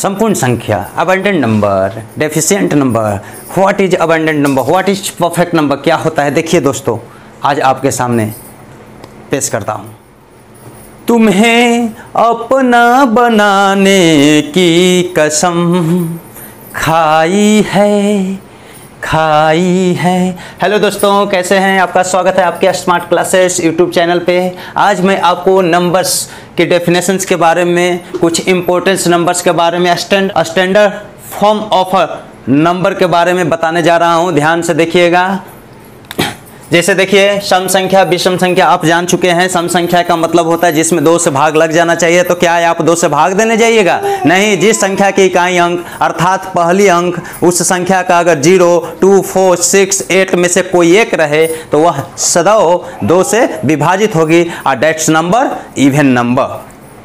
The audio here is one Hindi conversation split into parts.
संपूर्ण संख्या, abundant number, deficient number, what is abundant number, what is perfect number, क्या होता है। देखिए दोस्तों, आज आपके सामने पेश करता हूँ। तुम्हें अपना बनाने की कसम खाई है। हेलो दोस्तों, कैसे हैं? आपका स्वागत है आपके स्मार्ट क्लासेस यूट्यूब चैनल पे। आज मैं आपको नंबर्स के डेफिनेशंस के बारे में, कुछ इंपॉर्टेंस नंबर्स के बारे में, स्टैंडर्ड फॉर्म ऑफ नंबर के बारे में बताने जा रहा हूं। ध्यान से देखिएगा। जैसे देखिए, सम संख्या, विषम संख्या आप जान चुके हैं। सम संख्या का मतलब होता है जिसमें 2 से भाग लग जाना चाहिए। तो क्या है, आप 2 से भाग देने जाइएगा? नहीं। जिस संख्या की इकाई अंक अर्थात पहली अंक उस संख्या का अगर 0, 2, 4, 6, 8 में से कोई एक रहे तो वह सदैव 2 से विभाजित होगी और दैट्स नंबर इवन नंबर,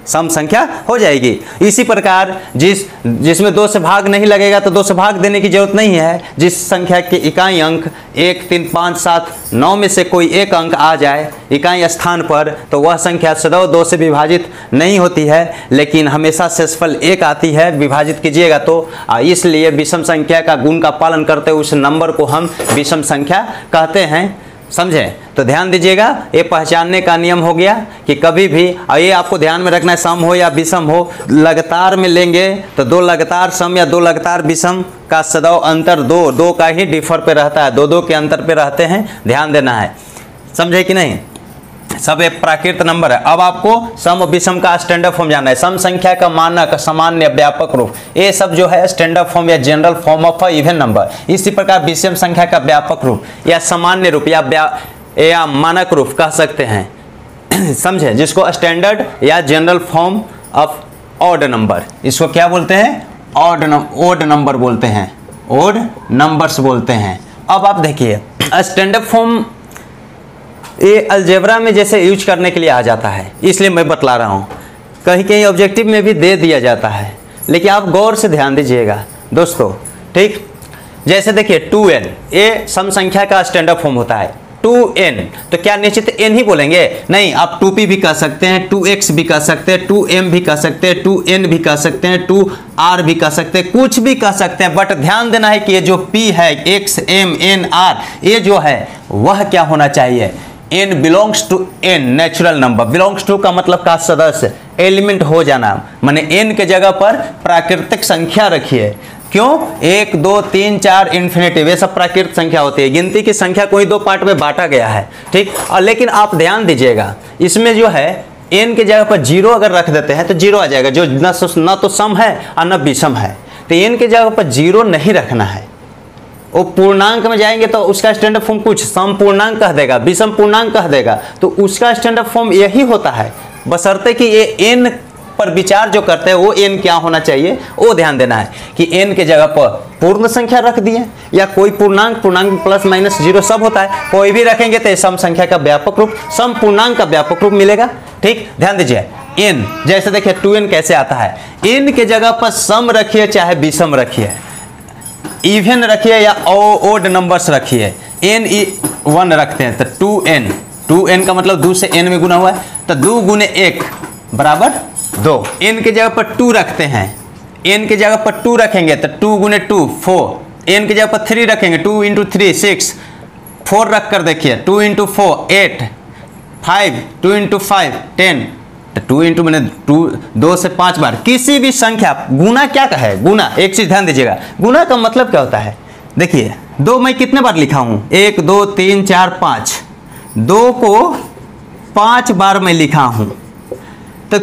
सम संख्या हो जाएगी। इसी प्रकार जिसमें 2 से भाग नहीं लगेगा तो 2 से भाग देने की जरूरत नहीं है। जिस संख्या के इकाई अंक 1, 3, 5, 7, 9 में से कोई एक अंक आ जाए इकाई स्थान पर तो वह संख्या सदैव 2 से विभाजित नहीं होती है, लेकिन हमेशा शेषफल 1 आती है विभाजित कीजिएगा तो। इसलिए विषम संख्या का गुण का पालन करते हुए उस नंबर को हम विषम संख्या कहते हैं। समझे? तो ध्यान दीजिएगा, ये पहचानने का नियम हो गया कि कभी भी, और ये आपको ध्यान में रखना है, सम हो या विषम हो, लगातार में लेंगे तो 2 लगातार सम या 2 लगातार विषम का सदैव अंतर 2 का ही डिफर पे रहता है, 2 के अंतर पे रहते हैं। ध्यान देना है। समझे कि नहीं? सब एक प्राकृत नंबर है। अब आपको सम और विषम का स्टैंडर्ड फॉर्म जानना है। सम संख्या का मानक, सामान्य, व्यापक रूप, ये सब जो है स्टैंडर्ड फॉर्म या general form of even number. इसी प्रकार विषम संख्या का व्यापक रूप या सामान्य रूप या मानक रूप कह सकते हैं। समझे? जिसको स्टैंडर्ड या general form of odd number, इसको क्या बोलते हैं? ऑड नंबर बोलते हैं, ऑड नंबर्स बोलते हैं। अब आप देखिए, स्टैंडर्ड फॉर्म ये अलजेब्रा में जैसे यूज करने के लिए आ जाता है, इसलिए मैं बतला रहा हूँ। कहीं कहीं ऑब्जेक्टिव में भी दे दिया जाता है, लेकिन आप गौर से ध्यान दीजिएगा दोस्तों। ठीक, जैसे देखिए 2n, ये सम संख्या का स्टैंडर्ड फॉर्म होता है। 2n तो क्या निश्चित n ही बोलेंगे? नहीं, आप 2p भी कह सकते हैं, 2x भी कह सकते हैं, 2m भी कह सकते हैं, 2n भी कह सकते हैं, 2r भी कह सकते हैं, कुछ भी कह सकते हैं। बट ध्यान देना है कि ये जो p है, x, m, n, r, ये जो है वह क्या होना चाहिए? n belongs to n, natural number. Belongs to का मतलब का सदस्य, एलिमेंट हो जाना, माने n के जगह पर प्राकृतिक संख्या रखिए। क्यों? 1, 2, 3, 4 इन्फिनिटी, वे सब प्राकृतिक संख्या होती है। गिनती की संख्या को ही 2 पार्ट में बांटा गया है। ठीक, और लेकिन आप ध्यान दीजिएगा, इसमें जो है n के जगह पर 0 अगर रख देते हैं तो 0 आ जाएगा, जो न तो सम है और न विषम है। तो n के जगह पर 0 नहीं रखना है। वो पूर्णांक में जाएंगे तो उसका स्टैंडर्ड फॉर्म कुछ सम पूर्णांक कह देगा, विषम पूर्णांक कह देगा, तो उसका स्टैंडर्ड फॉर्म यही होता है। बशर्ते कि ये n पर विचार जो करते हैं वो n क्या होना चाहिए, वो ध्यान देना है कि n के जगह पर पूर्ण संख्या रख दिए या कोई पूर्णांक प्लस माइनस 0 सब होता है, कोई भी रखेंगे तो सम संख्या का व्यापक रूप, सम पूर्णांक का व्यापक रूप मिलेगा। ठीक, ध्यान दीजिए। n जैसे देखिए 2n कैसे आता है? n के जगह पर सम रखिए चाहे विषम रखिए, इवन रखिए या ओड नंबर्स रखिए, n1 रखते हैं तो 2n का मतलब 2 से n में गुना हुआ है, तो 2 गुने 1 बराबर 2। n के जगह पर 2 रखते हैं, n के जगह पर 2 रखेंगे तो 2 गुने 2 4, n के जगह पर 3 रखेंगे 2 इंटू 3 6, 4 रख कर देखिए 2 इंटू 4 8, 5 2 इंटू 5 10, 2 इंटू मैंने 2 से 5 बार किसी भी संख्या। गुना क्या है? गुना, एक चीज ध्यान दीजिएगा, गुना का मतलब क्या होता है? देखिए 2 मैं कितने बार लिखा हूं? 1 2 3 4 5, 2 को 5 बार मैं लिखा हूं। तो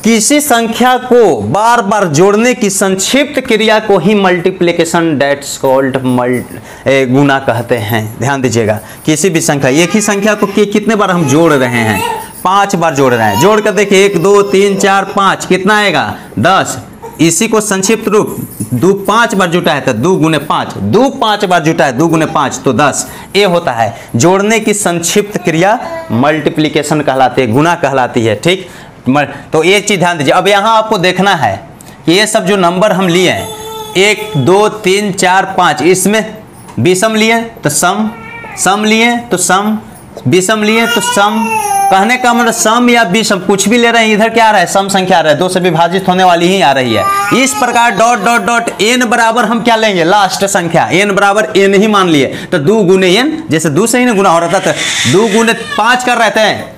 किसी संख्या को बार बार जोड़ने की संक्षिप्त क्रिया को ही मल्टीप्लिकेशन, दैट्स कॉल्ड गुना कहते हैं। ध्यान दीजिएगा, किसी भी संख्या, एक ही संख्या को कितने बार हम जोड़ रहे हैं? 5 बार जोड़ रहे हैं। जोड़ कर देखिए 1 2 3 4 5 कितना आएगा? 10। इसी को संक्षिप्त रूप 2 5 बार जुटा है तो 2 गुने 5, 2 5 बार जुटा है 2 गुने 5 तो 10। ये होता है जोड़ने की संक्षिप्त क्रिया, मल्टीप्लिकेशन कहलाती है, गुना कहलाती है। ठीक, तो एक चीज ध्यान दीजिए। अब यहाँ आपको देखना है कि ये सब जो नंबर हम लिए हैं 1 2 3 4 5, इसमें विषम लिए तो सम लिए तो सम, विषम लिए तो सम, कहने का मतलब सम या विषम कुछ भी ले रहे हैं, इधर क्या आ रहा है, सम संख्या आ रहा है, 2 से विभाजित होने वाली ही आ रही है। इस प्रकार डॉट डॉट डॉट n बराबर हम क्या लेंगे, लास्ट संख्या n बराबर n ही मान लिए, तो 2 गुने n, जैसे 2 से ही ना गुना हो रहा था, तो 2 गुने 5 कर रहे थे,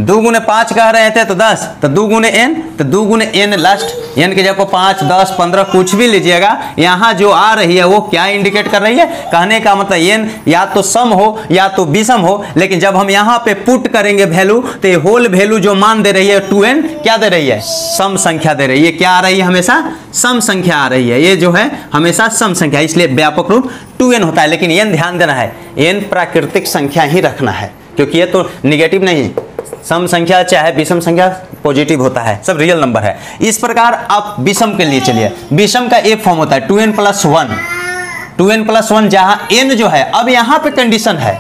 2 गुने 5 कह रहे थे तो 10, तो 2 गुने n, तो 2 गुने n लास्ट, n के जगह 5, 10, 15 कुछ भी लीजिएगा, यहाँ जो आ रही है वो क्या इंडिकेट कर रही है, कहने का मतलब n या तो सम हो या तो विषम हो, लेकिन जब हम यहाँ पे पुट करेंगे वैल्यू, तो ये होल वैल्यू जो मान दे रही है 2n क्या दे रही है, सम संख्या दे रही है। क्या आ रही है, हमेशा सम संख्या आ रही है, ये जो है हमेशा सम संख्या, इसलिए व्यापक रूप 2n होता है। लेकिन n ध्यान देना है, n प्राकृतिक संख्या ही रखना है, क्योंकि ये तो निगेटिव नहीं, सम संख्या चाहे विषम संख्या पॉजिटिव होता है, सब रियल नंबर है। इस प्रकार आप विषम के लिए चलिए, विषम का एक फॉर्म होता है 2n + 1, 2n + 1, जहाँ n जो है, अब यहाँ पे कंडीशन है,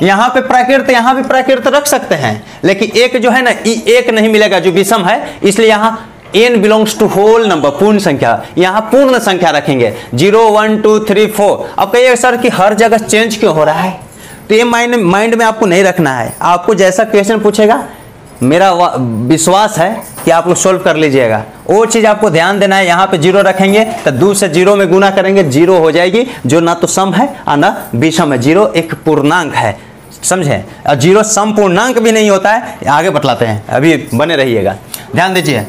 यहाँ पे प्राकृत, यहाँ भी प्राकृत रख सकते हैं, लेकिन एक जो है ना, एक नहीं मिलेगा जो विषम है, इसलिए यहाँ n belongs to whole number, पूर्ण संख्या, यहाँ पूर्ण संख्या रखेंगे, 0 1 2 3 4। अब कहिए सर कि हर जगह चेंज क्यों हो रहा है, तो ये माइंड में आपको नहीं रखना है। आपको जैसा क्वेश्चन पूछेगा, मेरा विश्वास है कि आप लोग सोल्व कर लीजिएगा। वो चीज़ आपको ध्यान देना है, यहाँ पे 0 रखेंगे तो 2 से 0 में गुना करेंगे, 0 हो जाएगी, जो ना तो सम है और ना विषम है। 0 एक पूर्णांक है, समझे, और 0 सम पूर्णांक भी नहीं होता है, आगे बतलाते हैं, अभी बने रहिएगा, ध्यान दीजिए।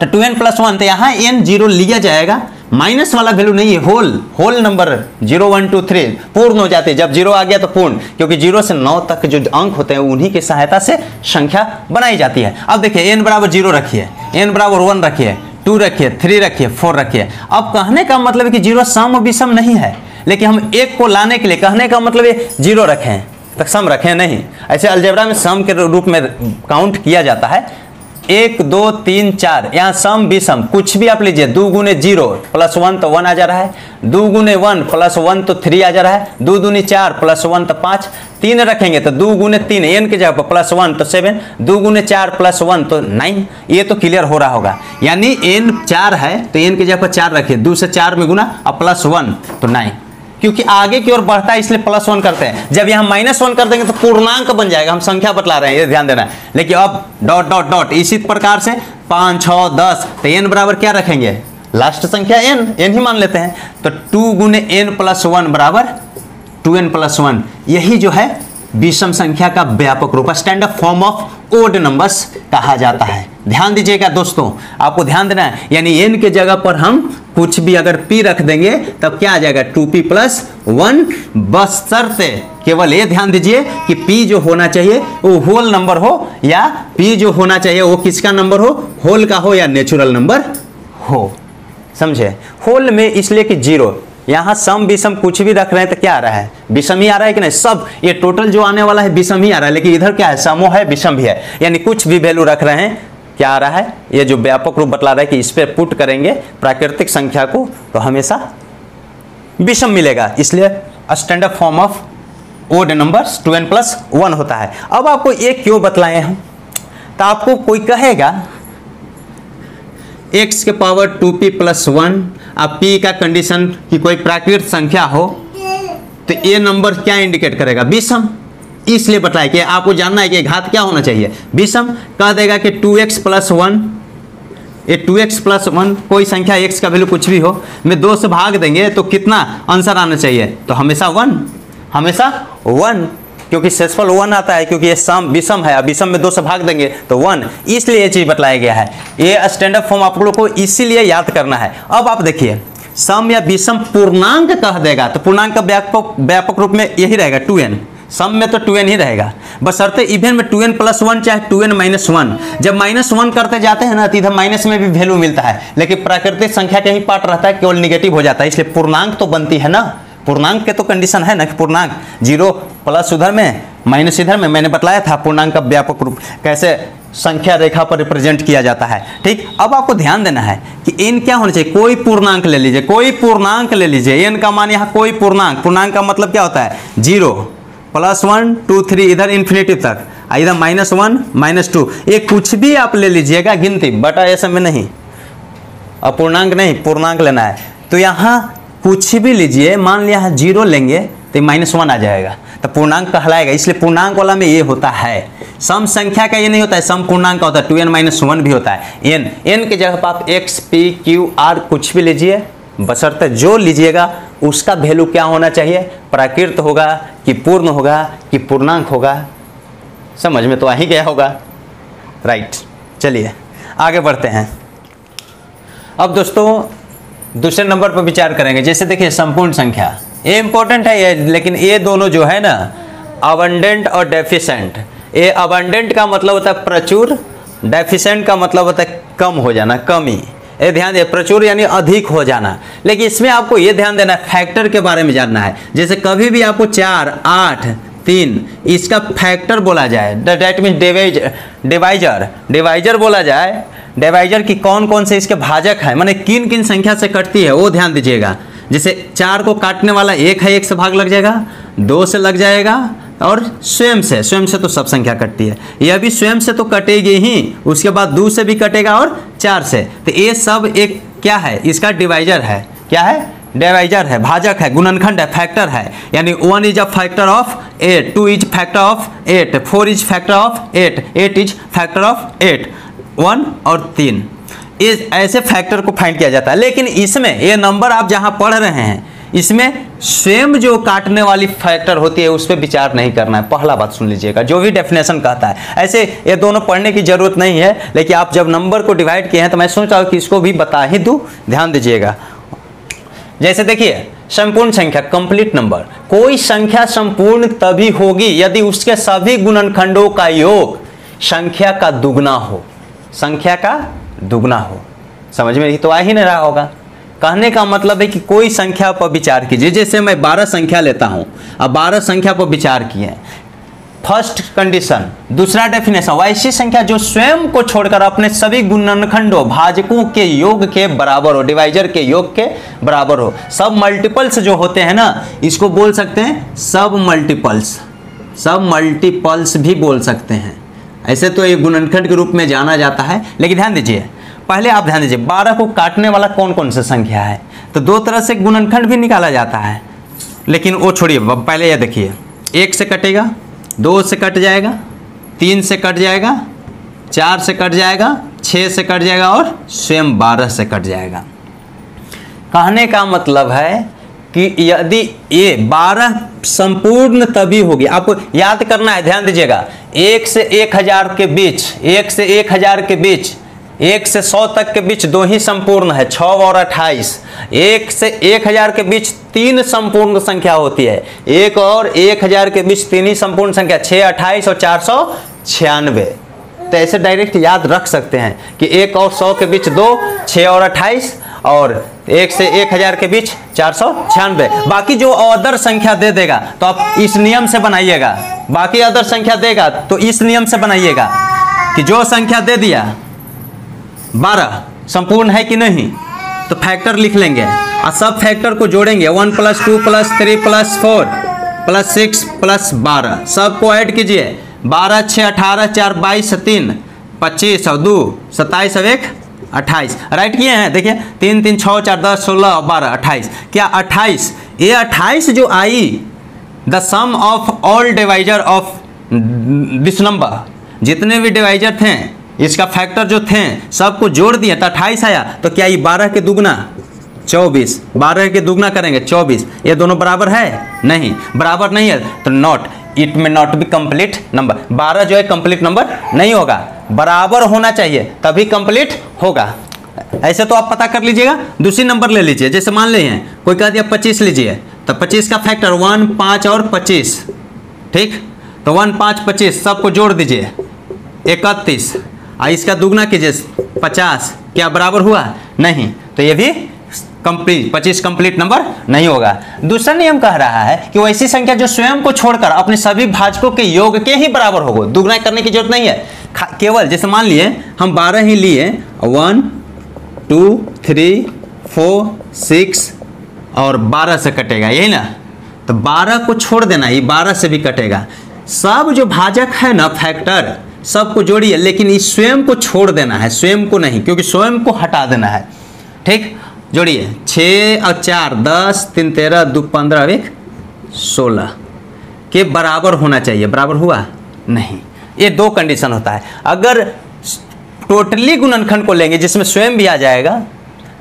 तो 2n + 1, तो यहाँ n 0 लिया जाएगा, माइनस वाला वैल्यू नहीं है, होल नंबर 0 1 2 3 पूर्ण हो जाते हैं। जब 0 आ गया तो पूर्ण, क्योंकि 0 से 9 तक जो अंक होते हैं उन्हीं की सहायता से संख्या बनाई जाती है। अब देखिए n बराबर 0 रखिए, n बराबर 1 रखिए, 2 रखिए, 3 रखिए, 4 रखिए। अब कहने का मतलब है कि 0 सम विषम नहीं है, लेकिन हम एक को लाने के लिए कहने का मतलब ये 0 रखें तो सम रखें नहीं। ऐसे अलजेब्रा में सम के रूप में काउंट किया जाता है, 1 2 3 4, यहाँ सम विषम कुछ भी आप लीजिए, 2 गुने 0 + 1 तो 1 आ जा रहा है, 2 गुने 1 + 1 तो 3 आ जा रहा है, 2 दूनी 4 + 1 तो 5, 3 रखेंगे तो 2 गुने 3, n की जगह पर +1 तो 7, 2 गुने 4 + 1 तो 9। ये तो क्लियर हो रहा होगा, यानी n 4 है तो n की जगह पर 4 रखिए, 2 से 4 में गुना और +1 तो 9, क्योंकि आगे की ओर बढ़ता है इसलिए +1 करते हैं। जब यहाँ -1 कर देंगे तो पूर्णांक बन जाएगा, हम संख्या बतला रहे हैं, ये ध्यान देना है। लेकिन अब डॉट डॉट डॉट इसी प्रकार से 5 6 10, तो n बराबर क्या रखेंगे, लास्ट संख्या n ही मान लेते हैं। तो 2 गुने n + 1 बराबर 2n + 1, यही जो है विषम संख्या का व्यापक रूप, standard form of odd numbers कहा जाता है। ध्यान दीजिएगा दोस्तों, आपको ध्यान देना है, यानी n के जगह पर हम कुछ भी अगर p रख देंगे तब क्या आ जाएगा, 2p + 1, बशर्ते केवल ये ध्यान दीजिए कि p जो होना चाहिए वो होल नंबर हो, या p जो होना चाहिए वो किसका नंबर हो, होल का हो या नेचुरल नंबर हो, समझे। होल में इसलिए कि 0, यहाँ सम विषम कुछ भी रख रहे हैं तो क्या आ रहा है, विषम ही आ रहा है कि नहीं, सब ये टोटल जो आने वाला है विषम ही आ रहा है। लेकिन इधर क्या है, समो है, विषम भी है, यानी कुछ भी वैल्यू रख रहे हैं, क्या आ रहा है, ये जो व्यापक रूप बतला रहा है कि इस पे पुट करेंगे प्राकृतिक संख्या को तो हमेशा विषम मिलेगा, इसलिए standard form of odd numbers 2n + 1 होता है। अब आपको ये क्यों बतलाए हैं, तो आपको कोई कहेगा x के पावर 2p + 1, अब p का कंडीशन कि कोई प्राकृतिक संख्या हो तो ये नंबर क्या इंडिकेट करेगा, विषम, इसलिए बताया कि आपको जानना है कि घात क्या होना चाहिए, विषम। कह देगा कि 2x + 1, ये 2x + 1 कोई संख्या x का वैल्यू कुछ भी हो, में 2 से भाग देंगे तो कितना आंसर आना चाहिए, तो हमेशा 1, हमेशा 1, क्योंकि शेषफल 1 आता है, क्योंकि ये सम विषम है, विषम में 2 से भाग देंगे तो 1, इसलिए ये चीज बतलाया गया है। ये स्टैंडर्ड फॉर्म आप लोग को इसीलिए याद करना है। अब आप देखिए, सम या विषम पूर्णांक कह देगा तो पूर्णांक का व्यापक रूप में यही रहेगा 2n, सम में तो 2n ही रहेगा, बशर्ते इवन में 2n + 1 चाहे 2n - 1। जब -1 करते जाते हैं ना तो इधर माइनस में भी वैल्यू मिलता है, लेकिन प्राकृतिक संख्या का ही पार्ट रहता है, केवल निगेटिव हो जाता है, इसलिए पूर्णांक तो बनती है ना, पूर्णांक के तो कंडीशन है ना कि पूर्णांक 0 प्लस उधर में माइनस इधर में, मैंने बतलाया था पूर्णांक का व्यापक रूप कैसे संख्या रेखा पर रिप्रेजेंट किया जाता है। ठीक, अब आपको ध्यान देना है कि n क्या होना चाहिए, कोई पूर्णांक ले लीजिए, कोई पूर्णांक ले लीजिए, n का मान यहाँ कोई पूर्णांक, पूर्णांक का मतलब क्या होता है 0 + 1 2 3 इधर इन्फिनिटी तक, इधर -1 -2, ये कुछ भी आप ले लीजिएगा गिनती, बटा ऐसे में नहीं, अपूर्णांक नहीं पूर्णांक लेना है। तो यहाँ कुछ भी लीजिए, मान लिया 0 लेंगे तो -1 आ जाएगा, तो पूर्णांक कहलाएगा, इसलिए पूर्णांक वाला में ये होता है। सम संख्या का ये नहीं होता है, सम पूर्णांक का होता है, 2n-1 भी होता है। n की जगह पर आप x, p, q, r कुछ भी लीजिए, बशर्ते जो लीजिएगा उसका वैल्यू क्या होना चाहिए, प्राकृत होगा कि पूर्ण होगा कि पूर्णांक होगा। समझ में तो आ ही गया होगा, राइट। चलिए आगे बढ़ते हैं। अब दोस्तों दूसरे नंबर पर विचार करेंगे। जैसे देखिए संपूर्ण संख्या, ये इंपॉर्टेंट है ये, लेकिन ये दोनों जो है ना, अबंडेंट और डेफिशिएंट। ये अबंडेंट का मतलब होता है प्रचुर, डेफिशिएंट का मतलब होता है कम हो जाना, कमी। ये ध्यान दे, प्रचुर यानी अधिक हो जाना। लेकिन इसमें आपको ये ध्यान देना है, फैक्टर के बारे में जानना है। जैसे कभी भी आपको 4, 8, 3 इसका फैक्टर बोला जाए, दैट मीन डिवाइजर बोला जाए, डिवाइजर की कौन कौन से इसके भाजक है, माने किन किन संख्या से कटती है वो ध्यान दीजिएगा। जैसे 4 को काटने वाला 1 है, 1 से भाग लग जाएगा, 2 से लग जाएगा, और स्वयं से तो सब संख्या कटती है, यह भी स्वयं से तो कटेगी ही, उसके बाद 2 से भी कटेगा और 4 से। तो ये सब एक क्या है, इसका डिवाइजर है। क्या है? डिवाइजर है, भाजक है, गुणनखंड है, फैक्टर है। यानी 1 is a factor of 8, 2 is factor of 8, 4 is factor of 8, 8 is factor of 8, 1 और 3 इस ऐसे फैक्टर को फाइंड किया जाता है। लेकिन इसमें ये नंबर आप जहां पढ़ रहे हैं, इसमें स्वयं जो काटने वाली फैक्टर होती है उस पर विचार नहीं करना है। पहला बात सुन लीजिएगा, जो भी डेफिनेशन कहता है, ऐसे ये दोनों पढ़ने की जरूरत नहीं है, लेकिन आप जब नंबर को डिवाइड किए हैं तो मैं सोच रहा हूँ कि इसको भी बता ही दूँ, ध्यान दीजिएगा। जैसे देखिए संपूर्ण संख्या, कंप्लीट नंबर, कोई संख्या संपूर्ण तभी होगी यदि उसके सभी गुणनखंडों का योग संख्या का दुगना हो। संख्या का दुगना हो, समझ में तो आ ही नहीं रहा होगा। कहने का मतलब है कि कोई संख्या पर विचार कीजिए। जैसे मैं 12 संख्या लेता हूं, अब 12 संख्या पर विचार किए, फर्स्ट कंडीशन। दूसरा डेफिनेशन, वैसी संख्या जो स्वयं को छोड़कर अपने सभी गुणनखंडों भाजकों के योग के बराबर हो, डिवाइजर के योग के बराबर हो। सब मल्टीपल्स जो होते हैं ना, इसको बोल सकते हैं सब मल्टीपल्स, सब मल्टीपल्स भी बोल सकते हैं। ऐसे तो ये गुणनखंड के रूप में जाना जाता है। लेकिन ध्यान दीजिए, पहले आप ध्यान दीजिए, 12 को काटने वाला कौन कौन सा संख्या है, तो 2 तरह से गुणनखंड भी निकाला जाता है। लेकिन वो छोड़िए, पहले ये देखिए, 1 से कटेगा, 2 से कट जाएगा, 3 से कट जाएगा, 4 से कट जाएगा, 6 से कट जाएगा और स्वयं 12 से कट जाएगा। कहने का मतलब है कि यदि ये 12 संपूर्ण तभी होगी, आपको याद करना है, ध्यान दीजिएगा। 1 से 1000 के बीच, 1 से 1000 के बीच, 1 से 100 तक के बीच 2 ही संपूर्ण है, 6 और 28। 1 से 1000 के बीच 3 संपूर्ण संख्या होती है, 1 और 1000 के बीच 3 ही संपूर्ण संख्या, 6, 28 और 496। तो ऐसे डायरेक्ट याद रख सकते हैं कि 1 और 100 के बीच 2, 6 और 28, और 1 से 1000 के बीच 496। बाकी जो अदर संख्या दे देगा तो आप इस नियम से बनाइएगा, बाकी अदर संख्या देगा तो इस नियम से बनाइएगा कि जो संख्या दे दिया 12 संपूर्ण है कि नहीं, तो फैक्टर लिख लेंगे और सब फैक्टर को जोड़ेंगे, 1 + 2 + 3 + 4 + 6 + 12, सबको ऐड कीजिए। 12, 6, 18, 4, 22, 3, 25 और 2, 27 और 1, 28। राइट किए हैं, देखिए 3, 3, 6, 4, 10, 16, 12, 28। क्या 28? ये 28 जो आई, the sum of all divisor of this number, जितने भी डिवाइजर थे इसका फैक्टर जो थे सबको जोड़ दिए तो 28 आया। तो क्या ये 12 के दुगना 24, 12 के दुगना करेंगे 24, ये दोनों बराबर है? नहीं, बराबर नहीं है, तो नॉट, इट में नॉट बी कंप्लीट नंबर। 12 जो है कंप्लीट नंबर नहीं होगा, बराबर होना चाहिए तभी कंप्लीट होगा। ऐसे तो आप पता कर लीजिएगा। दूसरी नंबर ले लीजिए, जैसे मान लीजिए कोई कह दिया 25 लीजिए, तो 25 का फैक्टर 1, 5 और 25, ठीक। तो 1, 5, 25 सबको जोड़ दीजिए 31, और इसका दुगना कीजिए 50, क्या बराबर हुआ? नहीं, तो ये भी कंप्लीट 25 कंप्लीट नंबर नहीं होगा। दूसरा नियम कह रहा है कि वैसी संख्या जो स्वयं को छोड़कर अपने सभी भाजकों के योग के ही बराबर होगा, दुगना करने की जरूरत नहीं है। केवल जैसे मान लिए हम 12 ही लिए, 1, 2, 3, 4, 6 और 12 से कटेगा, यही ना, तो 12 को छोड़ देना, ये 12 से भी कटेगा। सब जो भाजक है ना फैक्टर, सबको जोड़िए, लेकिन इस स्वयं को छोड़ देना है, स्वयं को नहीं, क्योंकि स्वयं को हटा देना है, ठीक। जोड़िए 6 और 4, 10, 3, 13, 2, 15, 1, 16 के बराबर होना चाहिए। बराबर हुआ? नहीं। ये दो कंडीशन होता है। अगर टोटली गुणनखंड को लेंगे जिसमें स्वयं भी आ जाएगा,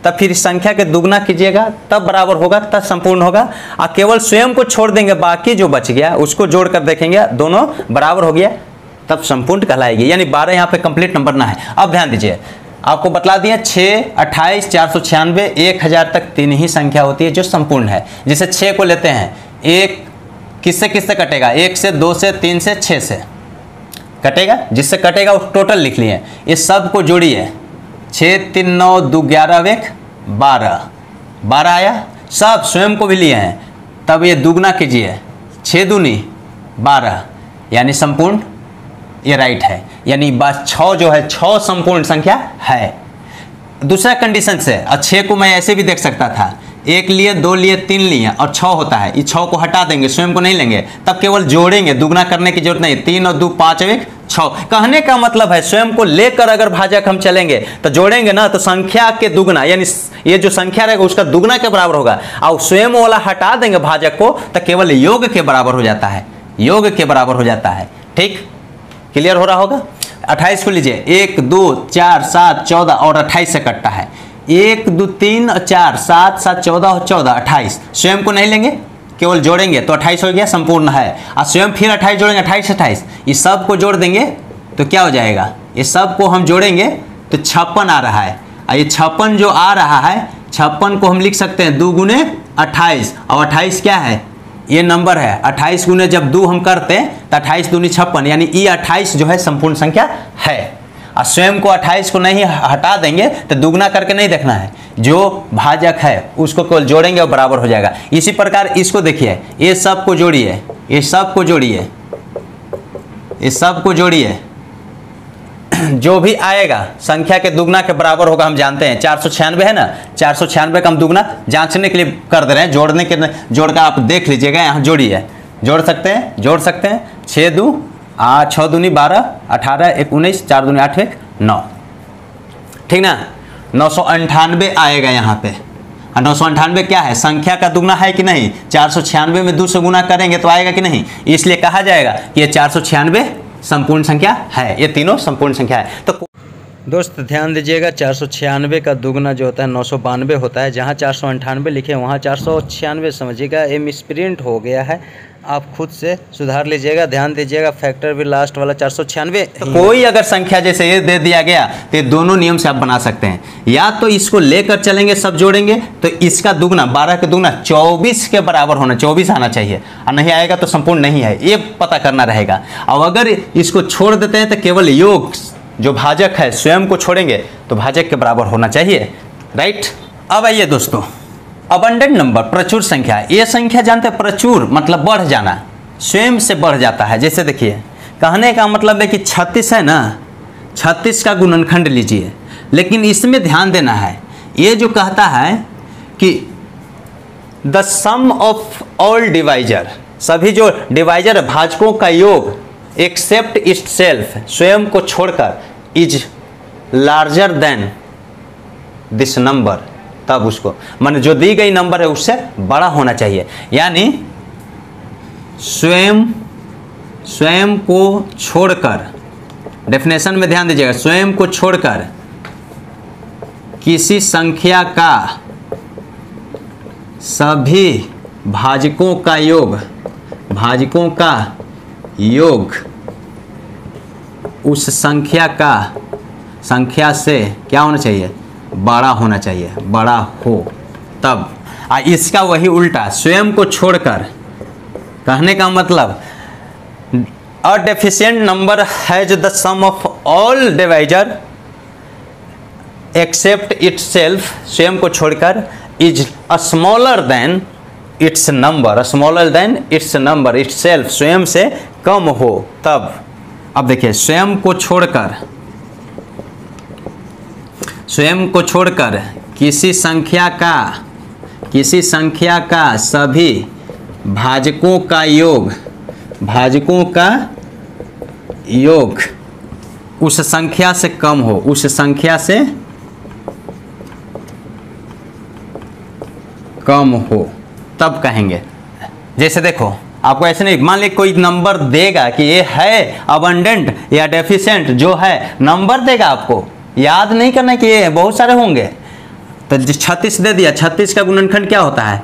तब फिर इस संख्या के दुगना कीजिएगा तब बराबर होगा, तब संपूर्ण होगा। और केवल स्वयं को छोड़ देंगे, बाकी जो बच गया उसको जोड़कर देखेंगे दोनों बराबर हो गया, तब संपूर्ण कहलाएगी। यानी 12 यहाँ पे कंप्लीट नंबर ना है। अब ध्यान दीजिए, आपको बतला दिया 6, 28, 496, 1000 तक 3 ही संख्या होती है जो संपूर्ण है। जैसे 6 को लेते हैं, 1 किससे किससे कटेगा, 1 से, 2 से, 3 से, 6 से कटेगा, जिससे कटेगा वो टोटल लिख लिए। इस सब को जोड़िए, 6, 3, 9, 2, 11, 1, 12, 12 आया। सब स्वयं को भी लिए हैं, तब ये दुगना कीजिए, 6 दूनी 12, यानी संपूर्ण, ये राइट है। यानी बस 6 जो है 6 संपूर्ण संख्या है। दूसरा कंडीशन से, और 6 को मैं ऐसे भी देख सकता था, 1 लिए, 2 लिए, 3 लिए और 6 होता है, ये 6 को हटा देंगे, स्वयं को नहीं लेंगे, तब केवल जोड़ेंगे, दुगना करने की जरूरत नहीं। 3 और 2 5 और 1 6। कहने का मतलब है स्वयं को लेकर अगर भाजक हम चलेंगे तो जोड़ेंगे ना, तो संख्या के दुगना, यानी ये जो संख्या रहेगा उसका दुगना के बराबर होगा। और स्वयं वाला हटा देंगे भाजक को, तो केवल योग के बराबर हो जाता है, योग के बराबर हो जाता है। ठीक, क्लियर हो रहा होगा। 28 को लीजिए, 1, 2, 4, 7, 14 और 28 से कटता है। 1, 2, 3 और 4, 7, 7, 14 और 14, 28। स्वयं को नहीं लेंगे, केवल जोड़ेंगे तो 28 हो गया, संपूर्ण है। और स्वयं फिर 28 जोड़ेंगे, 28, 28, ये सब को जोड़ देंगे तो क्या हो जाएगा, ये सब को हम जोड़ेंगे तो 56 आ रहा है। और ये 56 जो आ रहा है, 56 को हम लिख सकते हैं 2 गुने 28, और 28 क्या है, ये नंबर है। 28 गुने जब 2 हम करते हैं तो 28 दूनी 56, यानी ये 28 जो है संपूर्ण संख्या है। और स्वयं को 28 को नहीं हटा देंगे तो दुगना करके नहीं देखना है, जो भाजक है उसको केवल जोड़ेंगे और बराबर हो जाएगा। इसी प्रकार इसको देखिए, ये सब को जोड़िए, ये सब को जोड़िए, ये सब को जोड़िए, जो भी आएगा संख्या के दुगना के बराबर होगा। हम जानते हैं 496 है ना, 496 का हम दुगना जांचने के लिए कर दे रहे हैं, जोड़ने के जोड़कर आप देख लीजिएगा, यहाँ जोड़िए, जोड़ सकते हैं, जोड़ सकते हैं। 6 2 8, 6 दूनी 12, 18, 1 19, 4 दूनी 8, 1 9, ठीक ना। 998 आएगा यहाँ पे। 998 क्या है, संख्या का दुगना है कि नहीं। 496 में 2 से गुना करेंगे तो आएगा कि नहीं, इसलिए कहा जाएगा कि ये 496 संपूर्ण संख्या है, ये तीनों संपूर्ण संख्या है। तो दोस्त ध्यान दीजिएगा, 496 का दुगना जो होता है 992 होता है। जहाँ 498 लिखे वहाँ 496 समझिएगा, ये मिसप्रिंट हो गया है, आप खुद से सुधार लीजिएगा। ध्यान दीजिएगा, फैक्टर भी लास्ट वाला 496। तो कोई अगर संख्या जैसे ये दे दिया गया तो ये दोनों नियम से आप बना सकते हैं। या तो इसको लेकर चलेंगे, सब जोड़ेंगे तो इसका दुगना 12 का दुगना 24 के बराबर होना, 24 आना चाहिए, और नहीं आएगा तो संपूर्ण नहीं है, ये पता करना रहेगा। और अगर इसको छोड़ देते हैं तो केवल योग जो भाजक है स्वयं को छोड़ेंगे तो भाजक के बराबर होना चाहिए, राइट। अब आइए दोस्तों, अबंडेंट नंबर, प्रचुर संख्या। ये संख्या जानते हैं, प्रचुर मतलब बढ़ जाना, स्वयं से बढ़ जाता है। जैसे देखिए, कहने का मतलब है कि 36 है ना, 36 का गुणनखंड लीजिए, लेकिन इसमें ध्यान देना है, ये जो कहता है कि the sum of all divisor, सभी जो डिवाइजर भाजकों का योग, एक्सेप्ट इट सेल्फ, स्वयं को छोड़कर, is larger than this number, तब उसको मान जो दी गई नंबर है उससे बड़ा होना चाहिए। यानी स्वयं को छोड़कर, डेफिनेशन में ध्यान दीजिएगा, स्वयं को छोड़कर किसी संख्या का सभी भाजकों का योग, भाजकों का योग उस संख्या से क्या होना चाहिए, बड़ा होना चाहिए, बड़ा हो तब। इसका वही उल्टा, स्वयं को छोड़कर, कहने का मतलब a deficient number has the sum of all divisor except itself, स्वयं को छोड़कर, is smaller than its number, smaller than its number, itself स्वयं से कम हो तब। अब देखिए, स्वयं को छोड़कर किसी संख्या का सभी भाजकों का योग उस संख्या से कम हो, उस संख्या से कम हो तब कहेंगे। जैसे देखो, आपको ऐसे नहीं, मान लीजिए कोई नंबर देगा कि ये है अबंडेंट या डेफिशिएंट, जो है नंबर देगा, आपको याद नहीं करना कि ये बहुत सारे होंगे। तो 36 दे दिया, 36 का गुणनखंड क्या होता है,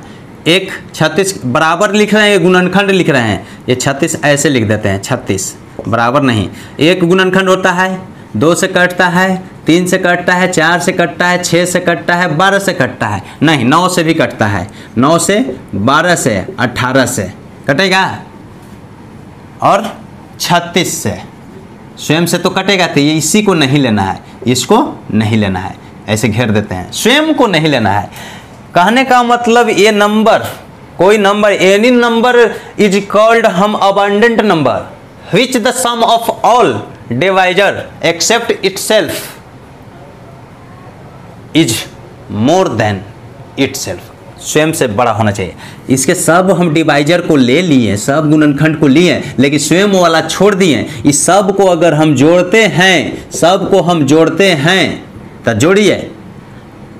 एक 36 बराबर लिख रहे हैं, ये गुणनखंड लिख रहे हैं, ये 36 ऐसे लिख देते हैं, 36 बराबर नहीं, एक गुणनखंड होता है, 2 से कटता है, 3 से कटता है, 4 से कटता है, 6 से कटता है, 12 से कटता है, नहीं 9 से भी कटता है, 9 से, 12 से, 18 से कटेगा, और 36 से स्वयं से तो कटेगा। तो ये इसी को नहीं लेना है, इसको नहीं लेना है, ऐसे घेर देते हैं, स्वयं को नहीं लेना है। कहने का मतलब ये नंबर, कोई number, any number is called हम abundant number which the sum of all divisor except itself is more than itself, स्वयं से बड़ा होना चाहिए। इसके सब हम डिवाइजर को ले लिए, सब गुणनखंड को लिए, लेकिन स्वयं वाला छोड़ दिए। इस सब को अगर हम जोड़ते हैं, सब को हम जोड़ते हैं, तो जोड़िए,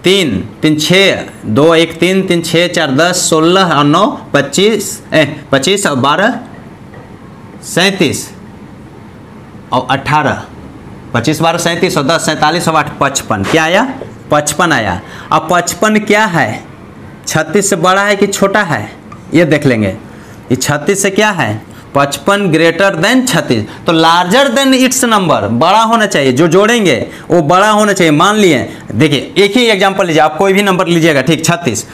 3 3 6, 2 1 3 3 6 4 10 16 और 9 25 और 12 37 और 18, 25 12 37 और 10 47 और 8 55, क्या आया, 55 आया। अब 55 क्या है, 36 से बड़ा है कि छोटा है, ये देख लेंगे। ये 36 से क्या है, 55 ग्रेटर देन 36, तो लार्जर देन इट्स नंबर, बड़ा होना चाहिए, जो जोड़ेंगे वो बड़ा होना चाहिए। मान लिए, देखिए एक ही एग्जांपल लीजिए, आप कोई भी नंबर लीजिएगा, ठीक, 36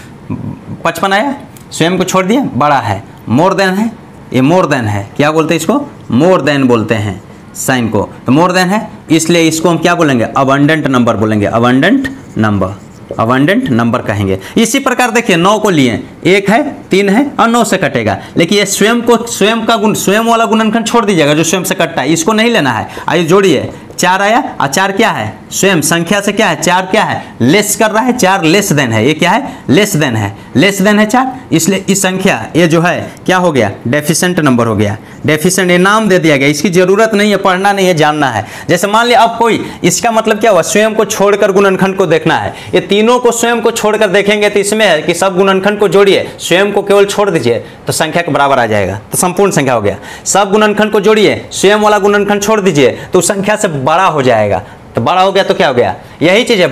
55 आया, स्वयं को छोड़ दिए, बड़ा है, मोर देन है, ये मोर देन है, क्या बोलते हैं इसको, मोर देन बोलते हैं साइन को, तो मोर देन है, इसलिए इसको हम क्या बोलेंगे, अबंडेंट नंबर बोलेंगे, अबंडेंट नंबर, अबंडेंट नंबर कहेंगे। इसी प्रकार देखिए 9 को लिए, 1 है, 3 है और 9 से कटेगा, लेकिन ये स्वयं को, स्वयं का गुण, स्वयं वाला गुणनखंड छोड़ दीजिएगा जो स्वयं से कटता है, इसको नहीं लेना है। आइए जोड़िए, 4 आया, और 4 क्या है, स्वयं संख्या से क्या है, 4 क्या है, लेस कर रहा है, 4 लेस देन है, ये क्या है, लेस देन है, लेस देन है 4, इसलिए इस संख्या ये जो है क्या हो गया, डेफिशिएंट नंबर हो गया। डेफिशिएंट ये नाम दे दिया गया, इसकी जरूरत नहीं है, पढ़ना नहीं है, जानना है। जैसे मान लिया अब कोई, इसका मतलब क्या हुआ, स्वयं को छोड़कर गुणनखंड को देखना है, ये तीनों को स्वयं को छोड़कर देखेंगे तो इसमें है कि सब गुणनखंड को जोड़िए, स्वयं को केवल छोड़ दीजिए तो संख्या के बराबर आ जाएगा, तो संपूर्ण संख्या हो गया। सब गुणनखंड को जोड़िए, स्वयं वाला गुणनखंड छोड़ दीजिए तो संख्या से बड़ा हो जाएगा, तो बड़ा हो गया तो क्या हो गया, यही चीज है,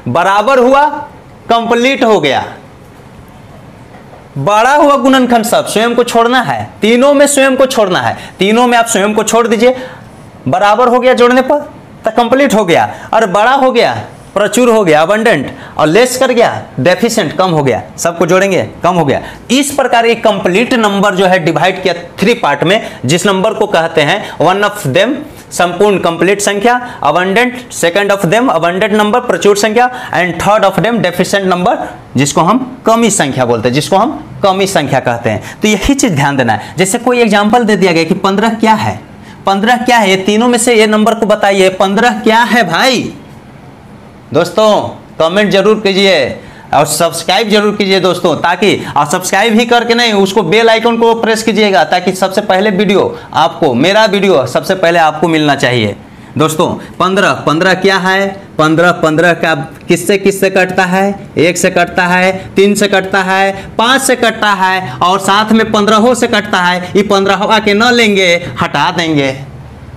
बराबर हुआ, कंप्लीट हो गया। बड़ा हुआ गुणनखंड सब स्वयं को छोड़ना है, तीनों में स्वयं को छोड़ना है, तीनों में आप स्वयं को छोड़ दीजिए, बराबर हो गया जोड़ने पर तो कंप्लीट हो गया, और बड़ा हो गया, प्रचुर हो गया, अबंडेंट, और लेस कर गया, डेफिशिएंट, कम हो गया, सबको जोड़ेंगे कम हो गया। इस प्रकार एक कंप्लीट नंबर जो है डिवाइड किया 3 पार्ट में, जिस नंबर को कहते हैं वन ऑफ देम संपूर्ण कंप्लीट संख्या, abundant second of them abundant number प्रचुर संख्या, and third of them deficient number जिसको हम कमी संख्या बोलते हैं, जिसको हम कमी संख्या कहते हैं। तो यही चीज ध्यान देना है। जैसे कोई एग्जांपल दे दिया गया कि 15 क्या है, 15 क्या है, ये तीनों में से ये नंबर को बताइए, 15 क्या है भाई। दोस्तों कमेंट जरूर कीजिए और सब्सक्राइब जरूर कीजिए दोस्तों, ताकि आप सब्सक्राइब ही करके नहीं, उसको बेल आइकन को प्रेस कीजिएगा, ताकि सबसे पहले वीडियो आपको, मेरा वीडियो सबसे पहले आपको मिलना चाहिए। दोस्तों 15 क्या है, 15 का किससे कटता है, 1 से कटता है, 3 से कटता है, 5 से कटता है, और साथ में 15 से कटता है। ये 15 के न लेंगे, हटा देंगे,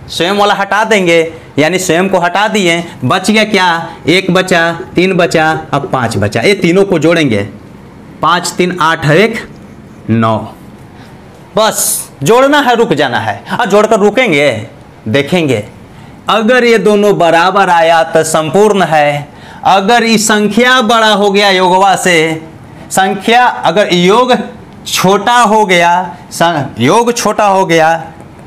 स्वयं वाला हटा देंगे, यानी स्वयं को हटा दिए, बच गया क्या, 1 बचा, 3 बचा, अब 5 बचा। ये तीनों को जोड़ेंगे, 5 3 8 1 9, बस जोड़ना है, रुक जाना है, और जोड़कर रुकेंगे, देखेंगे अगर ये दोनों बराबर आया तो संपूर्ण है। अगर ये संख्या बड़ा हो गया योगवा से, संख्या अगर योग छोटा हो गया, योग छोटा हो गया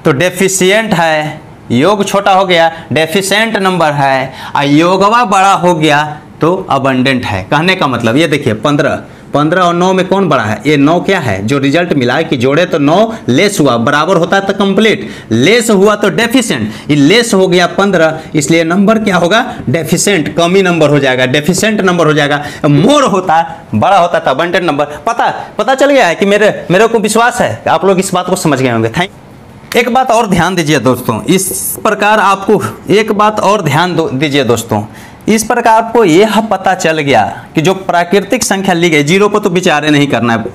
तो डेफिशिएंट है, योग छोटा हो गया डेफिशिएंट नंबर है, और योगवा बड़ा हो गया तो अबंडेंट है। कहने का मतलब ये देखिए 15 और 9 में कौन बड़ा है, ये 9 क्या है, जो रिजल्ट मिला है कि जोड़े तो 9, लेस हुआ, बराबर होता है तो कंप्लीट, लेस हुआ तो डेफिशिएंट, ये लेस हो गया 15, इसलिए नंबर क्या होगा, डेफिशिएंट, कमी नंबर हो जाएगा, डेफिशिएंट नंबर हो जाएगा। मोर होता, बड़ा होता था अबंडेंट नंबर। पता चल गया है कि मेरे को विश्वास है आप लोग इस बात को समझ गए होंगे। थैंक। एक बात और ध्यान दीजिए दोस्तों, इस प्रकार आपको एक बात और ध्यान दीजिए दोस्तों, इस प्रकार आपको यह पता चल गया कि जो प्राकृतिक संख्या ली गई, जीरो को तो विचार नहीं करना है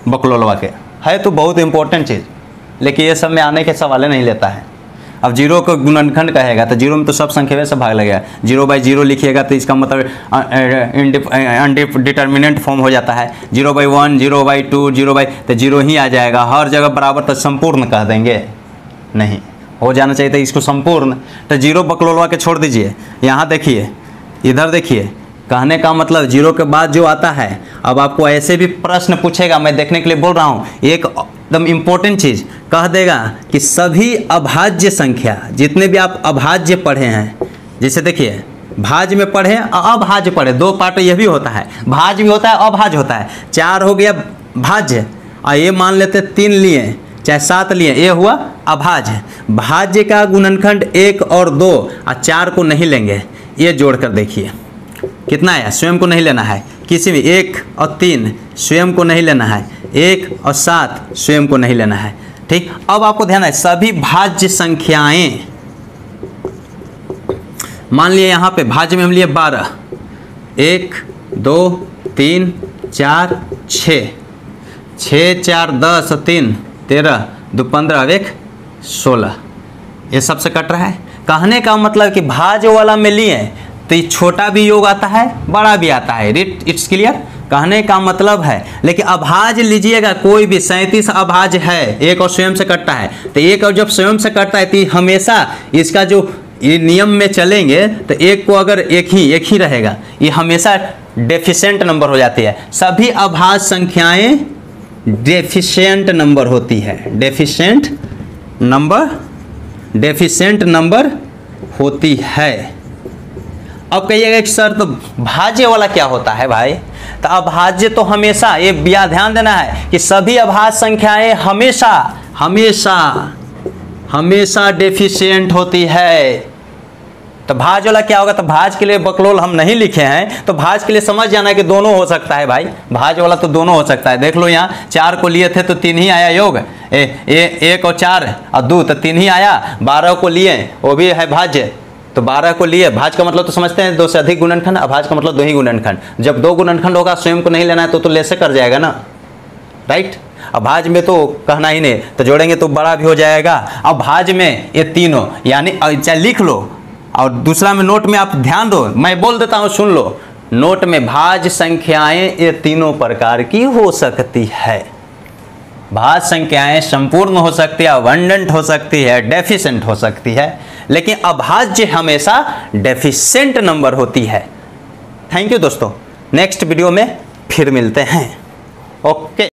बकलोलवा के, है तो बहुत इंपॉर्टेंट चीज़, लेकिन ये सब में आने के सवाल नहीं लेता है। अब जीरो को गुणनखंड कहेगा तो जीरो में तो सब संख्या से भाग लगेगा। 0/0 लिखिएगा तो इसका मतलब अनडिटर्मिनेंट फॉर्म हो जाता है। 0/1, 0/2, 0 तो जीरो ही आ जाएगा हर जगह बराबर। तो संपूर्ण कह देंगे, नहीं हो जाना चाहिए था इसको संपूर्ण। तो जीरो बकलोलवा के छोड़ दीजिए। यहाँ देखिए, इधर देखिए, कहने का मतलब जीरो के बाद जो आता है। अब आपको ऐसे भी प्रश्न पूछेगा, मैं देखने के लिए बोल रहा हूँ। एक एकदम इम्पोर्टेंट चीज़ कह देगा कि सभी अभाज्य संख्या, जितने भी आप अभाज्य पढ़े हैं, जैसे देखिए भाज्य में पढ़े, अभाज्य पढ़े, दो पार्ट ये भी होता है, भाज्य भी होता है, अभाज्य होता है। 4 हो गया भाज्य, और ये मान लेते 3 लिए चाहे 7 लिए, ये हुआ अभाज्य। भाज्य का गुणनखंड 1 और 2 और 4 को नहीं लेंगे। ये जोड़कर देखिए कितना है, स्वयं को नहीं लेना है किसी भी। 1 और 3 स्वयं को नहीं लेना है, 1 और 7 स्वयं को नहीं लेना है। ठीक, अब आपको ध्यान है सभी भाज्य संख्याएं, मान लिए यहाँ पे भाज्य में हम लिए 12, 1 2 3 4 6, 6 4 10 3 13 2 15 1 16, ये सबसे कट रहा है। कहने का मतलब कि भाज्य वाला में लिए तो ये छोटा भी योग आता है, बड़ा भी आता है। इट्स क्लियर, कहने का मतलब है। लेकिन अभाज्य लीजिएगा, कोई भी 37 अभाज्य है, एक और स्वयं से कटता है। तो एक और जब स्वयं से कटता है तो हमेशा इसका जो ये नियम में चलेंगे तो एक को अगर एक ही रहेगा, ये हमेशा डेफिशिएंट नंबर हो जाती है। सभी अभाज्य संख्याएं डेफिशिएंट नंबर होती है, डेफिशिएंट नंबर होती है। अब कहिएगा कि सर तो भाज्य वाला क्या होता है भाई? तो अभाज्य तो हमेशा, ये ध्यान देना है कि सभी अभाज्य संख्याएं हमेशा डेफिशिएंट होती है। तो भाज्य वाला क्या होगा? तो भाज्य के लिए बकलोल हम नहीं लिखे हैं, तो भाज्य के लिए समझ जाना कि दोनों हो सकता है भाई। भाज्य वाला तो दोनों हो सकता है। देख लो यहाँ 4 को लिए थे तो 3 ही आया योग, 1 और 4 और 2 तो 3 ही आया। 12 को लिए वो भी है भाज्य, तो 12 को लिए। भाज्य का मतलब तो समझते हैं 2 से अधिक गुणनखंड, अभाज्य का मतलब 2 ही गुणनखंड। जब 2 गुणनखंड होगा स्वयं को नहीं लेना है तो लेसे कर जाएगा ना, राइट। अब भाज्य में तो कहना ही नहीं, तो जोड़ेंगे तो बड़ा भी हो जाएगा। अब भाज्य में ये तीनों, यानी चाहे लिख लो और दूसरा में नोट में आप ध्यान दो, मैं बोल देता हूँ सुन लो। नोट में भाज्य संख्याएं ये तीनों प्रकार की हो सकती है। भाज्य संख्याएं संपूर्ण हो सकती है, अबंडेंट हो सकती है, डेफिशिएंट हो सकती है, लेकिन अभाज्य हमेशा डेफिशिएंट नंबर होती है। थैंक यू दोस्तों, नेक्स्ट वीडियो में फिर मिलते हैं। ओके।